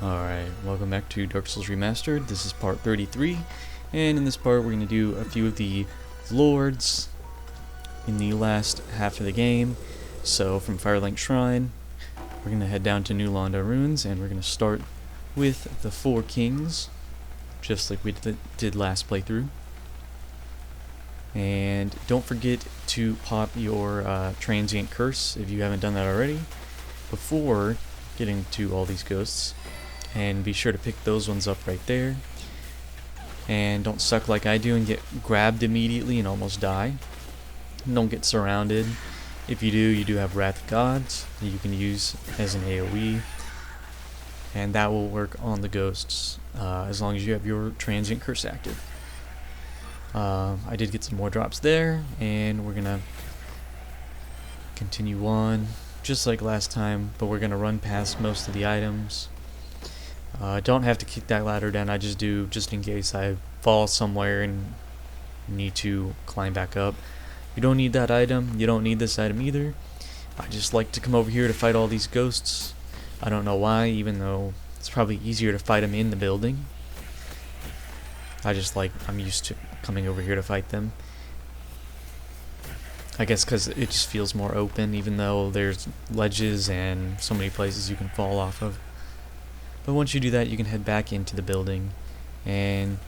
Alright, welcome back to Dark Souls Remastered. This is part 33, and in this part we're going to do a few of the lords in the last half of the game. So from Firelink Shrine, we're going to head down to New Londo Ruins, and we're going to start with the 4 kings, just like we did last playthrough. And don't forget to pop your transient curse if you haven't done that already before getting to all these ghosts. And be sure to pick those ones up right there. And don't suck like I do and get grabbed immediately and almost die. And don't get surrounded. If you do have Wrath of Gods that you can use as an AoE. And that will work on the ghosts as long as you have your transient curse active. I did get some more drops there, and we're gonna continue on just like last time, but we're gonna run past most of the items. Don't have to kick that ladder down, I just do just in case I fall somewhere and need to climb back up. You don't need that item, you don't need this item either. I just like to come over here to fight all these ghosts. I don't know why, even though it's probably easier to fight them in the building. I'm used to coming over here to fight them. I guess because it just feels more open, even though there's ledges and so many places you can fall off of. But once you do that, you can head back into the building. And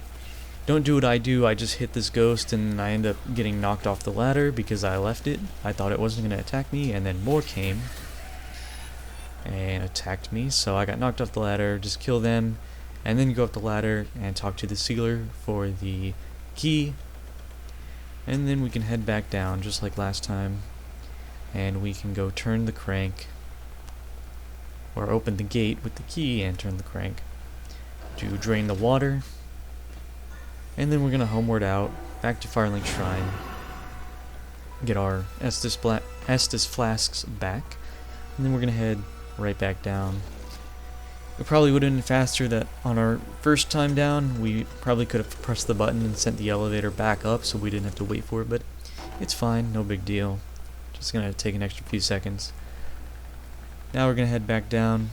don't do what I do. I just hit this ghost and I end up getting knocked off the ladder because I left it. I thought it wasn't going to attack me, and then more came and attacked me. So I got knocked off the ladder, just kill them, and then go up the ladder and talk to the sealer for the key. And then we can head back down just like last time. And we can go turn the crank, or open the gate with the key and turn the crank to drain the water. And then we're going to homeward out back to Firelink Shrine, get our Estus flasks back, and then we're going to head right back down. It probably would have been faster that on our first time down we probably could have pressed the button and sent the elevator back up so we didn't have to wait for it, but it's fine, no big deal. Just going to take an extra few seconds. Now we're going to head back down,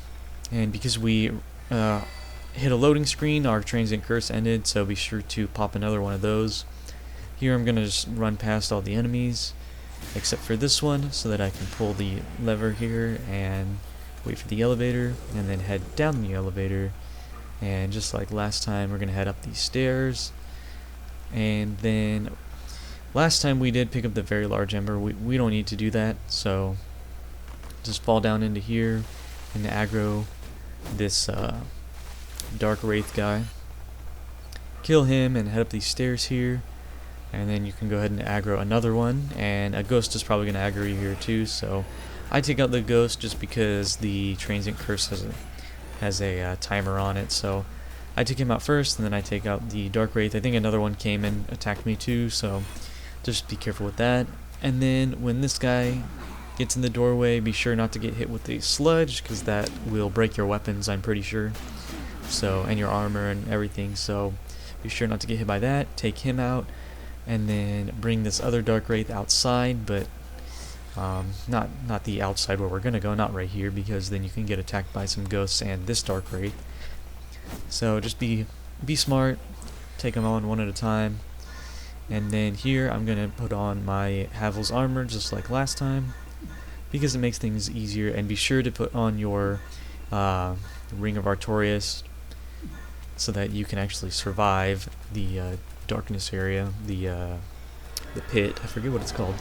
and because we hit a loading screen, our transient curse ended, so be sure to pop another one of those. Here I'm going to just run past all the enemies, except for this one, so that I can pull the lever here and wait for the elevator, and then head down the elevator. And just like last time, we're going to head up these stairs. And then last time we did pick up the very large ember. We don't need to do that, so just fall down into here and aggro this Dark Wraith guy. Kill him and head up these stairs here, and then you can go ahead and aggro another one, and a ghost is probably going to aggro you here too, so I take out the ghost just because the transient curse has a timer on it, so I take him out first, and then I take out the Dark Wraith. I think another one came and attacked me too, so just be careful with that. And then when this guy gets in the doorway, be sure not to get hit with the sludge, because that will break your weapons, I'm pretty sure. So, and your armor and everything, so be sure not to get hit by that. Take him out, and then bring this other Dark Wraith outside, but not the outside where we're gonna go, not right here, because then you can get attacked by some ghosts and this Dark Wraith. So just be smart, take them on one at a time. And then here I'm gonna put on my Havel's armor just like last time, because it makes things easier. And be sure to put on your Ring of Artorias so that you can actually survive the darkness area, the pit, I forget what it's called.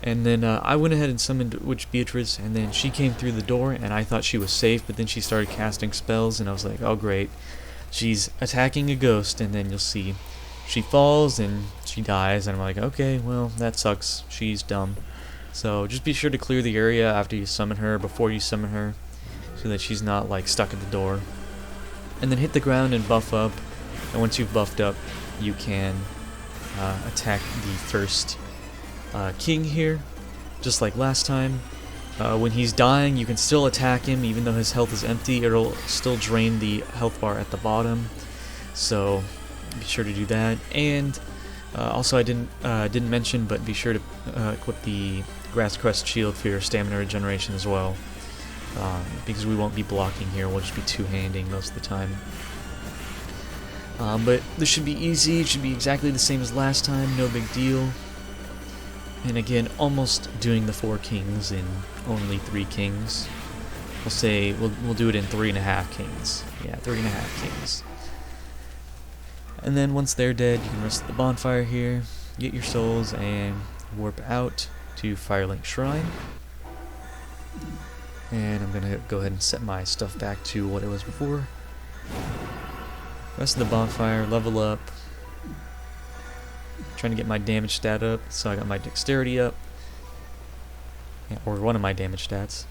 And then I went ahead and summoned Witch Beatrice, and then she came through the door, and I thought she was safe, but then she started casting spells, and I was like, oh great, she's attacking a ghost. And then you'll see she falls and she dies, and I'm like, okay, well, that sucks, she's dumb. So just be sure to clear the area after you summon her, before you summon her, so that she's not like stuck at the door. And then hit the ground and buff up, and once you've buffed up, you can attack the first king here, just like last time. When he's dying, you can still attack him even though his health is empty. It'll still drain the health bar at the bottom, so be sure to do that. And also I didn't mention, but be sure to equip the Grass Crest shield for your stamina regeneration as well. because we won't be blocking here. We'll just be two-handing most of the time. But this should be easy. It should be exactly the same as last time. No big deal. And again, almost doing the 4 kings in only 3 kings. We'll say we'll do it in 3.5 kings. Yeah, 3.5 kings. And then once they're dead, you can rest at the bonfire here, get your souls, and warp out to Firelink Shrine. And I'm gonna go ahead and set my stuff back to what it was before. Rest of the bonfire, level up. Trying to get my damage stat up, so I got my dexterity up. Yeah, or one of my damage stats.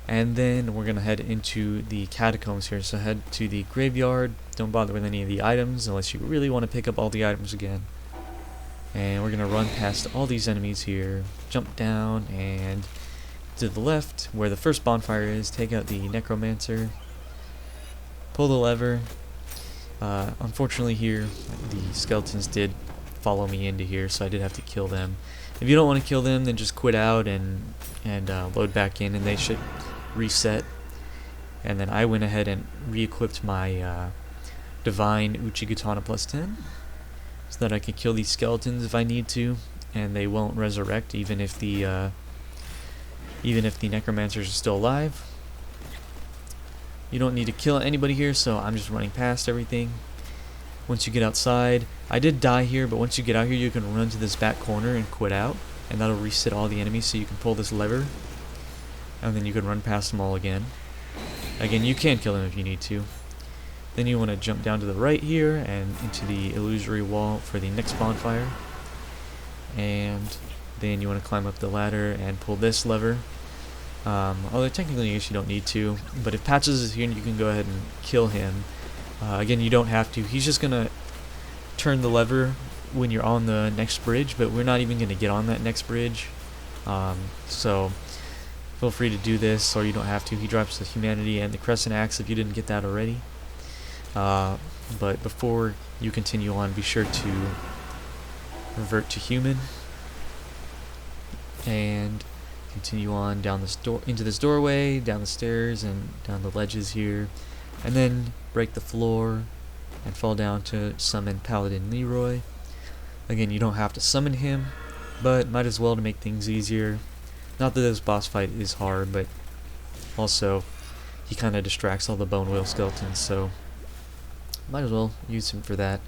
And then we're gonna head into the catacombs here. So head to the graveyard. Don't bother with any of the items unless you really want to pick up all the items again. And we're gonna run past all these enemies here, jump down, and to the left where the first bonfire is, take out the necromancer, pull the lever. Unfortunately here the skeletons did follow me into here, so I did have to kill them. If you don't want to kill them, then just quit out and load back in, and they should reset. And then I went ahead and re-equipped my Divine Uchigatana plus 10, so that I can kill these skeletons if I need to, and they won't resurrect even if the necromancers are still alive. You don't need to kill anybody here, so I'm just running past everything. Once you get outside, I did die here, but once you get out here, you can run to this back corner and quit out, and that'll reset all the enemies, so you can pull this lever, and then you can run past them all again. Again, you can kill them if you need to. Then you want to jump down to the right here and into the illusory wall for the next bonfire. And then you want to climb up the ladder and pull this lever. Although technically I guess you don't need to, but if Patches is here, you can go ahead and kill him. Again, you don't have to. He's just going to turn the lever when you're on the next bridge, but we're not even going to get on that next bridge. So feel free to do this, or you don't have to. He drops the Humanity and the Crescent Axe if you didn't get that already. But before you continue on, be sure to revert to human and continue on down this door, into this doorway, down the stairs, and down the ledges here, and then break the floor and fall down to summon Paladin Leroy. Again, you don't have to summon him, but might as well to make things easier. Not that this boss fight is hard, but also he kind of distracts all the bone whale skeletons, so might as well use him for that.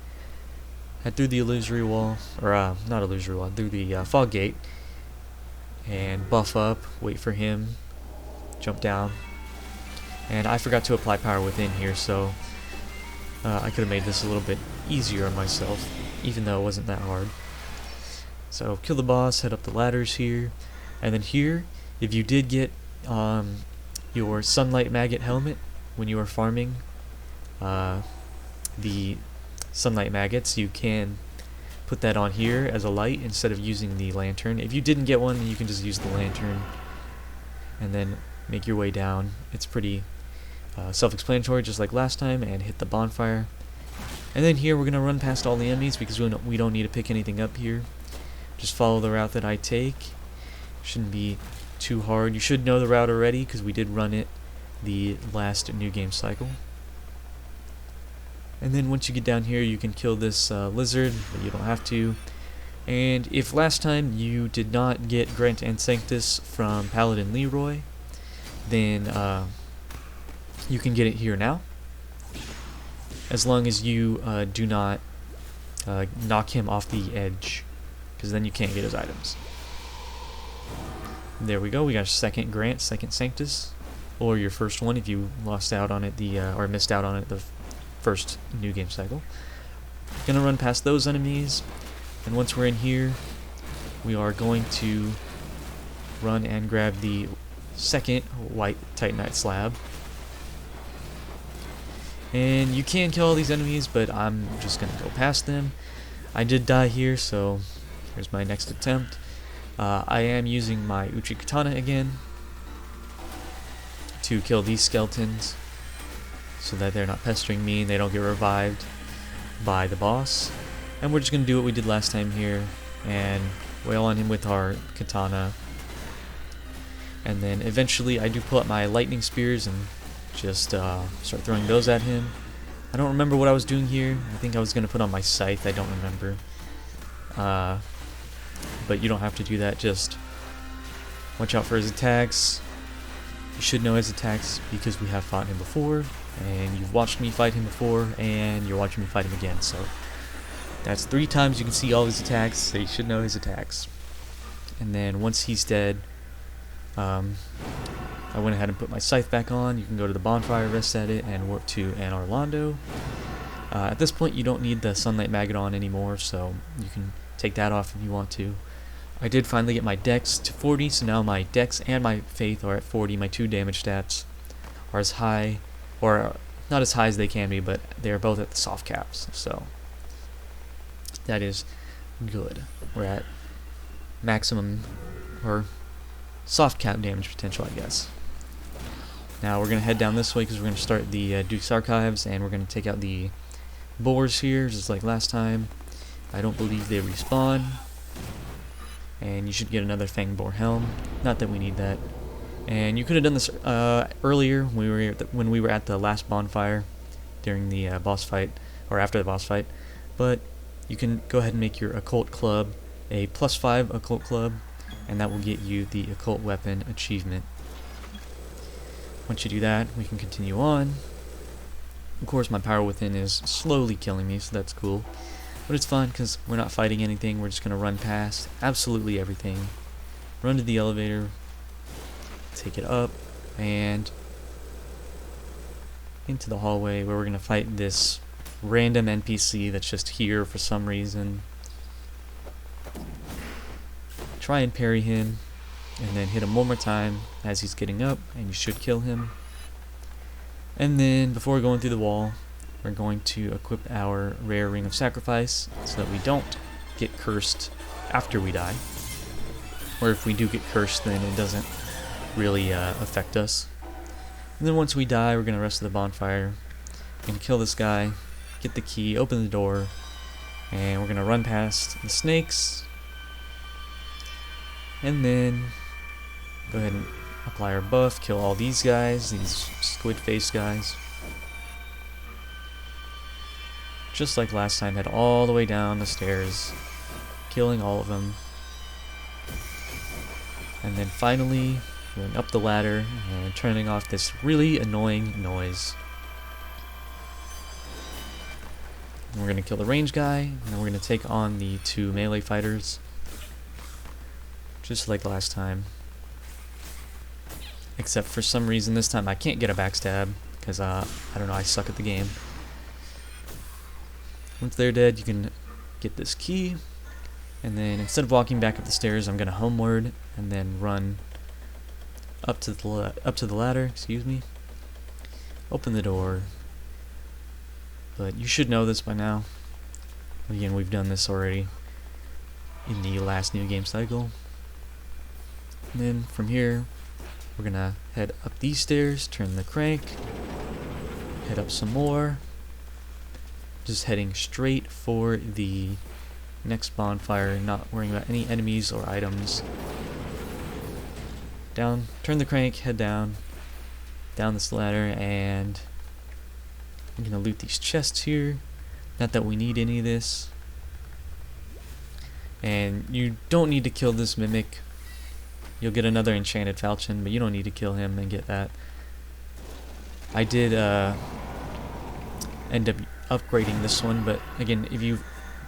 Head through the illusory wall, or not illusory wall, through the fog gate, and buff up, wait for him, jump down. And I forgot to apply power within here, so I could have made this a little bit easier on myself, even though it wasn't that hard. So kill the boss, head up the ladders here, and then here, if you did get your Sunlight Maggot helmet when you were farming the Sunlight Maggots, you can put that on here as a light instead of using the lantern. If you didn't get one, you can just use the lantern and then make your way down. It's pretty self-explanatory, just like last time, and hit the bonfire. And then here we're going to run past all the enemies because we don't need to pick anything up here. Just follow the route that I take. Shouldn't be too hard. You should know the route already because we did run it the last new game cycle. And then once you get down here, you can kill this lizard, but you don't have to. And if last time you did not get Grant and Sanctus from Paladin Leroy, then you can get it here now, as long as you do not knock him off the edge, because then you can't get his items. There we go. We got a second Grant, second Sanctus, or your first one if you lost out on it or missed out on it the first new game cycle. Gonna run past those enemies, and once we're in here, we are going to run and grab the second white Titanite slab. And you can kill all these enemies, but I'm just gonna go past them. I did die here, so here's my next attempt. I am using my Uchigatana again to kill these skeletons, so that they're not pestering me and they don't get revived by the boss. And we're just going to do what we did last time here and wail on him with our katana. And then eventually I do pull up my lightning spears and just start throwing those at him. I don't remember what I was doing here. I think I was going to put on my Scythe. I don't remember. But you don't have to do that. Just watch out for his attacks. You should know his attacks because we have fought him before, and you've watched me fight him before, and you're watching me fight him again. So that's 3 times you can see all his attacks, so you should know his attacks. And then once he's dead, I went ahead and put my Scythe back on. You can go to the bonfire, rest at it, and warp to Londo. At this point, you don't need the Sunlight Maggot on anymore, so you can take that off if you want to. I did finally get my Dex to 40, so now my Dex and my Faith are at 40. My 2 damage stats are as high, or not as high as they can be, but they're both at the soft caps, so that is good. We're at maximum, or soft cap damage potential, I guess. Now we're going to head down this way because we're going to start the Duke's Archives, and we're going to take out the boars here, just like last time. I don't believe they respawn. And you should get another Fang Boar Helm. Not that we need that. And you could have done this earlier when we were at the last bonfire during the boss fight, or after the boss fight. But you can go ahead and make your Occult Club a +5 Occult Club, and that will get you the Occult Weapon Achievement. Once you do that, we can continue on. Of course, my Power Within is slowly killing me, so that's cool. But it's fun because we're not fighting anything. We're just going to run past absolutely everything. Run to the elevator, take it up, and into the hallway where we're going to fight this random NPC that's just here for some reason. Try and parry him, and then hit him one more time as he's getting up, and you should kill him. And then, before going through the wall, we're going to equip our rare Ring of Sacrifice so that we don't get cursed after we die. Or if we do get cursed, then it doesn't really affect us. And then once we die, we're going to rest at the bonfire. We're going to kill this guy, get the key, open the door, and we're going to run past the snakes. And then go ahead and apply our buff, kill all these guys, these squid face guys. Just like last time, head all the way down the stairs, killing all of them. And then finally, going up the ladder and turning off this really annoying noise. And we're going to kill the range guy, and then we're going to take on the 2 melee fighters. Just like last time. Except for some reason this time I can't get a backstab, because I don't know, I suck at the game. Once they're dead, you can get this key, and then instead of walking back up the stairs, I'm gonna homeward and then run up to the ladder. Excuse me. Open the door. But you should know this by now. Again, we've done this already in the last new game cycle. And then from here, we're gonna head up these stairs, turn the crank, head up some more. Just heading straight for the next bonfire, not worrying about any enemies or items. Down, turn the crank, head down this ladder, and I'm gonna loot these chests here. Not that we need any of this. And you don't need to kill this mimic. You'll get another enchanted falchion, but you don't need to kill him and get that. I did end up upgrading this one, but again, if you're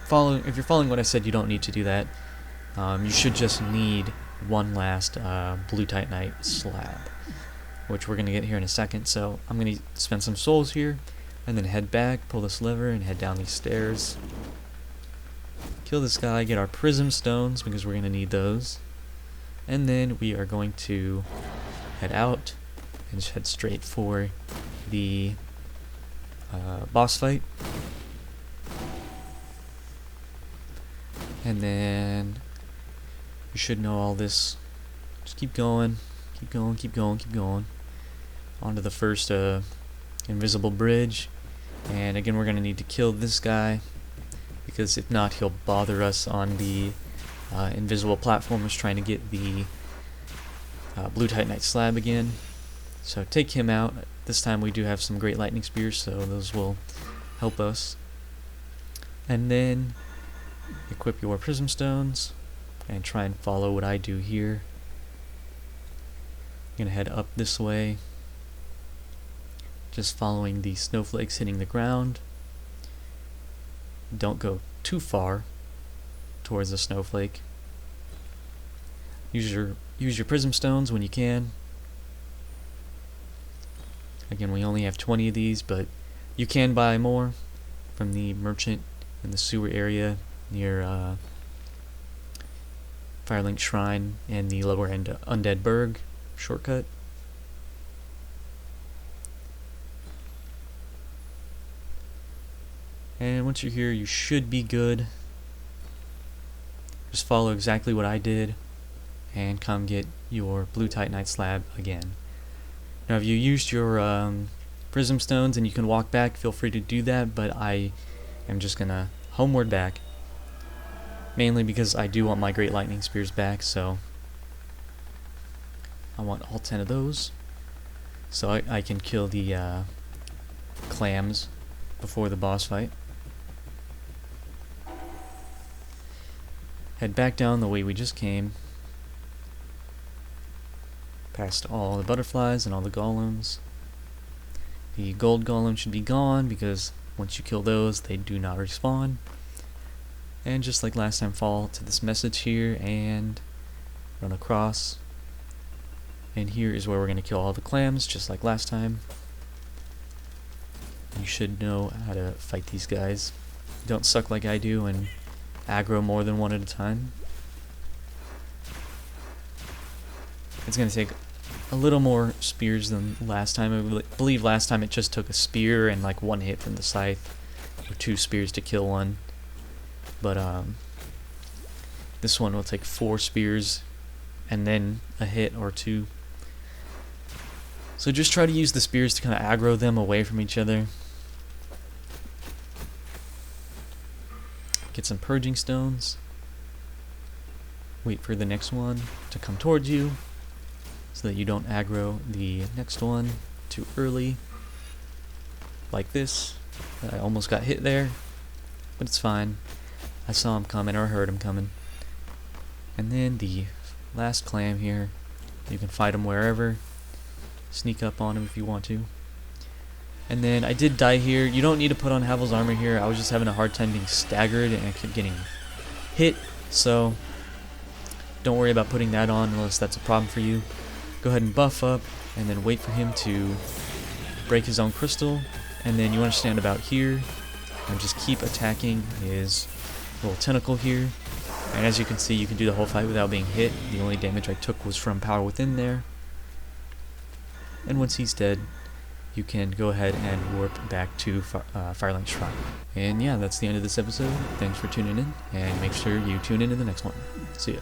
following what I said, you don't need to do that. You should just need one last blue Titanite slab, which we're gonna get here in a second. So I'm gonna spend some souls here, and then head back, pull this lever, and head down these stairs. Kill this guy, get our prism stones because we're gonna need those, and then we are going to head out and just head straight for the boss fight. And then you should know all this. Just keep going, keep going, keep going, keep going. Onto the first invisible bridge. And again, we're going to need to kill this guy, because if not, he'll bother us on the invisible platformers trying to get the blue Titanite Slab again. So take him out. This time we do have some great lightning spears, so those will help us. And then equip your prism stones and try and follow what I do here. I'm gonna head up this way, just following the snowflakes hitting the ground. Don't go too far towards the snowflake. Use your prism stones when you can. Again, we only have 20 of these, but you can buy more from the merchant in the sewer area near Firelink Shrine and the lower end Undead Burg shortcut. And once you're here, you should be good. Just follow exactly what I did and come get your blue Titanite Slab again. Now if you used your prism stones and you can walk back, feel free to do that, but I am just gonna homeward back, mainly because I do want my great lightning spears back, so I want all 10 of those so I can kill the clams before the boss fight. Head back down the way we just came, past all the butterflies and all the golems. The gold golem should be gone because once you kill those, they do not respawn. And just like last time, fall to this message here and run across. And here is where we're going to kill all the clams, just like last time. You should know how to fight these guys. Don't suck like I do and aggro more than one at a time. It's going to take a little more spears than last time. I believe last time it just took a spear and like one hit from the scythe, or 2 spears to kill one. But this one will take 4 spears and then a hit or 2. So just try to use the spears to kind of aggro them away from each other. Get some purging stones. Wait for the next one to come towards you so that you don't aggro the next one too early. Like this. I almost got hit there, but it's fine. I saw him coming, or heard him coming. And then the last clam here, you can fight him wherever. Sneak up on him if you want to. And then I did die here. You don't need to put on Havel's armor here. I was just having a hard time being staggered and I kept getting hit, so don't worry about putting that on unless that's a problem for you. Go ahead and buff up and then wait for him to break his own crystal, and then you want to stand about here and just keep attacking his little tentacle here. And as you can see, you can do the whole fight without being hit. The only damage I took was from power within there. And once he's dead, you can go ahead and warp back to Firelink Shrine. And yeah, that's the end of this episode. Thanks for tuning in, and make sure you tune in to the next one. See ya.